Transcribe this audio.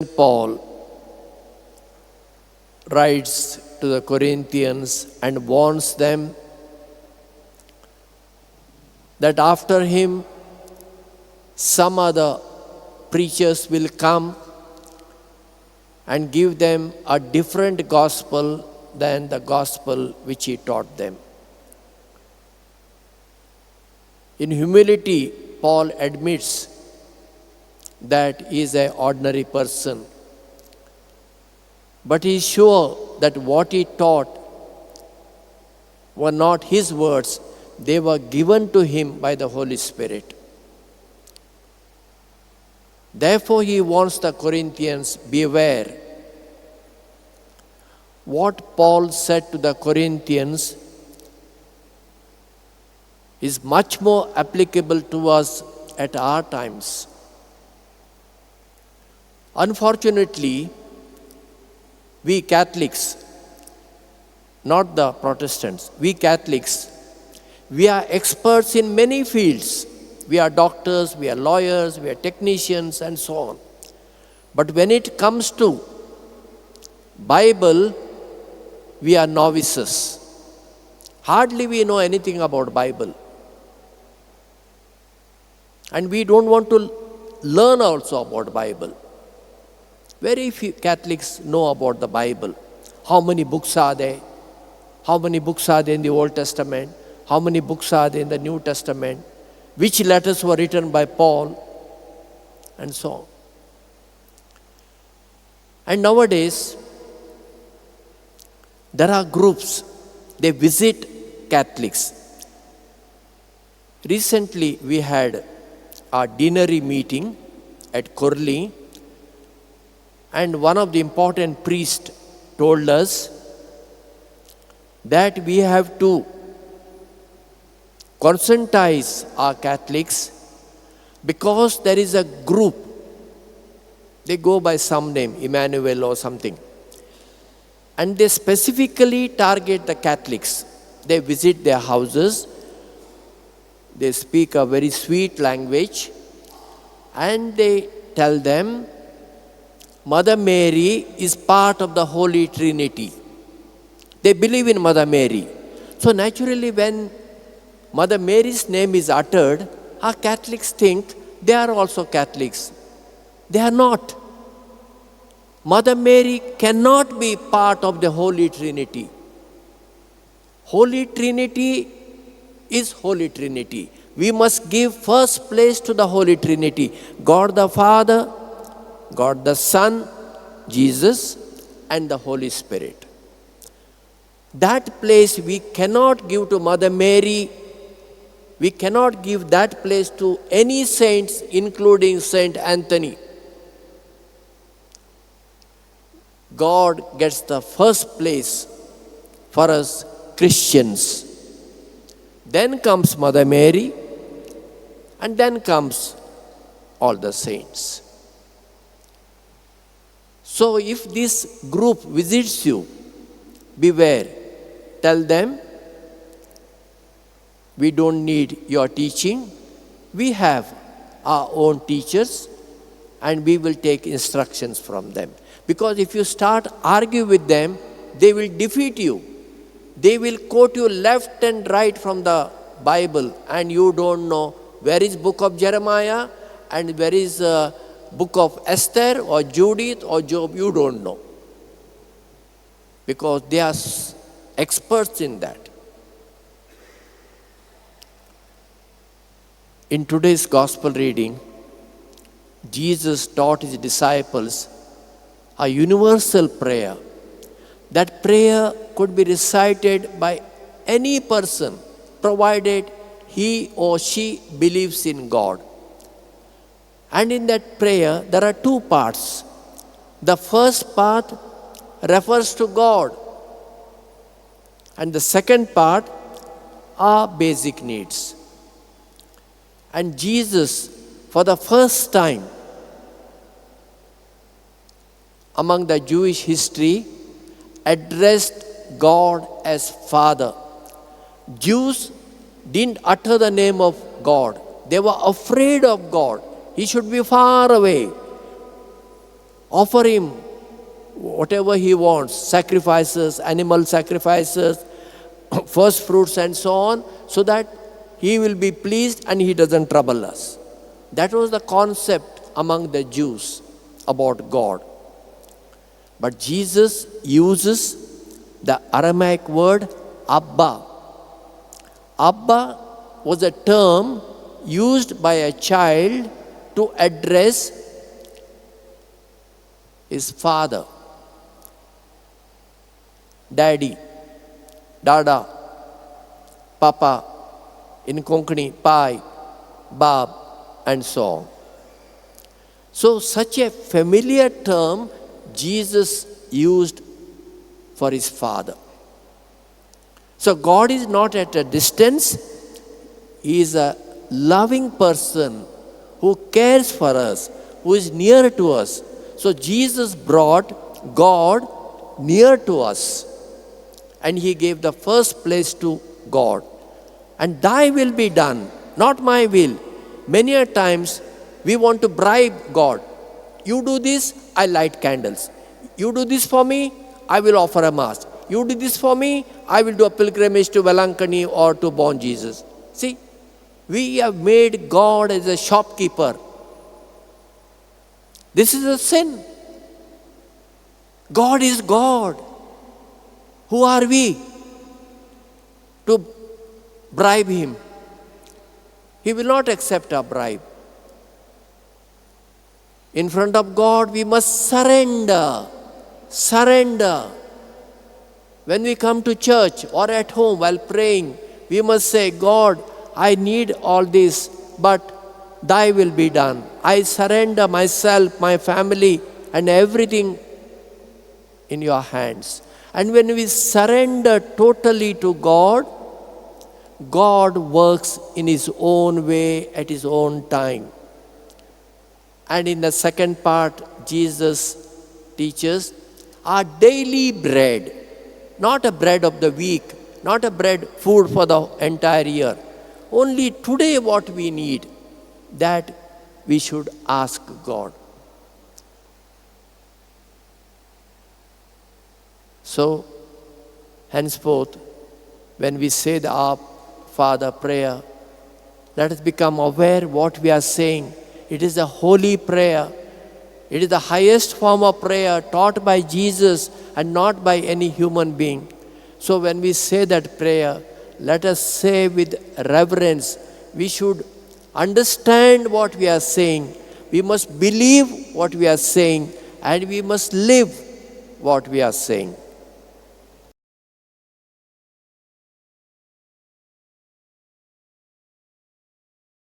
Paul writes to the Corinthians and warns them that after him some other preachers will come and give them a different gospel than the gospel which he taught them. In humility, Paul admits that he is an ordinary person, but he is sure that what he taught were not his words, they were given to him by the Holy Spirit. Therefore, he warns the Corinthians, beware. What Paul said to the Corinthians is much more applicable to us at our times. Unfortunately, we Catholics, not the Protestants, we Catholics, we are experts in many fields. We are doctors, we are lawyers, we are technicians, and so on. But when it comes to Bible, we are novices. Hardly we know anything about Bible. And we don't want to learn also about Bible. Very few Catholics know about the Bible. How many books are there? How many books are there in the Old Testament? How many books are there in the New Testament? Which letters were written by Paul? And so on. And nowadays, there are groups, they visit Catholics. Recently, we had a deanery meeting at Corley, and one of the important priests told us that we have to conscientize our Catholics because there is a group, they go by some name, Emmanuel or something, and they specifically target the Catholics. They visit their houses, they speak a very sweet language, and they tell them Mother Mary is part of the Holy Trinity. They believe in Mother Mary. So naturally, when Mother Mary's name is uttered, our Catholics think they are also Catholics. They are not. Mother Mary cannot be part of the Holy Trinity. Holy Trinity is Holy Trinity. We must give first place to the Holy Trinity. God the Father, God the Son, Jesus, and the Holy Spirit. That place we cannot give to Mother Mary. We cannot give that place to any saints, including Saint Anthony. God gets the first place for us Christians. Then comes Mother Mary, and then comes all the saints. So if this group visits you, beware. Tell them, we don't need your teaching. We have our own teachers, and we will take instructions from them. Because if you start arguing with them, they will defeat you. They will quote you left and right from the Bible, and you don't know where is book of Jeremiah and where is book of Esther or Judith or Job. You don't know. Because they are experts in that. In today's gospel reading, Jesus taught his disciples a universal prayer. That prayer could be recited by any person, provided he or she believes in God. And in that prayer, there are two parts. The first part refers to God, and the second part are basic needs. And Jesus, for the first time among the Jewish history, addressed God as Father. Jews didn't utter the name of God. They were afraid of God. He should be far away. Offer him whatever he wants, sacrifices, animal sacrifices, first fruits and so on, so that he will be pleased and he doesn't trouble us. That was the concept among the Jews about God. But Jesus uses the Aramaic word Abba. Abba was a term used by a child to address his father. Daddy, Dada, Papa, in Konkani, Pai, Bab, and so on. So such a familiar term Jesus used for his father. So God is not at a distance. He is a loving person who cares for us, who is near to us. So Jesus brought God near to us. And he gave the first place to God. And thy will be done, not my will. Many a times we want to bribe God. You do this, I light candles. You do this for me, I will offer a mass. You do this for me, I will do a pilgrimage to Velankani or to Born Jesus. See, we have made God as a shopkeeper. This is a sin. God is God. Who are we to bribe him? He will not accept a bribe. In front of God, we must surrender. Surrender. When we come to church or at home while praying, we must say, God, I need all this, but thy will be done. I surrender myself, my family, and everything in your hands. And when we surrender totally to God, God works in his own way at his own time. And in the second part, Jesus teaches our daily bread, not a bread of the week, not a bread food for the entire year. Only today what we need, that we should ask God. So, henceforth, when we say the Our Father prayer, let us become aware what we are saying. It is a holy prayer. It is the highest form of prayer taught by Jesus and not by any human being. So when we say that prayer, let us say with reverence. We should understand what we are saying. We must believe what we are saying, and we must live what we are saying.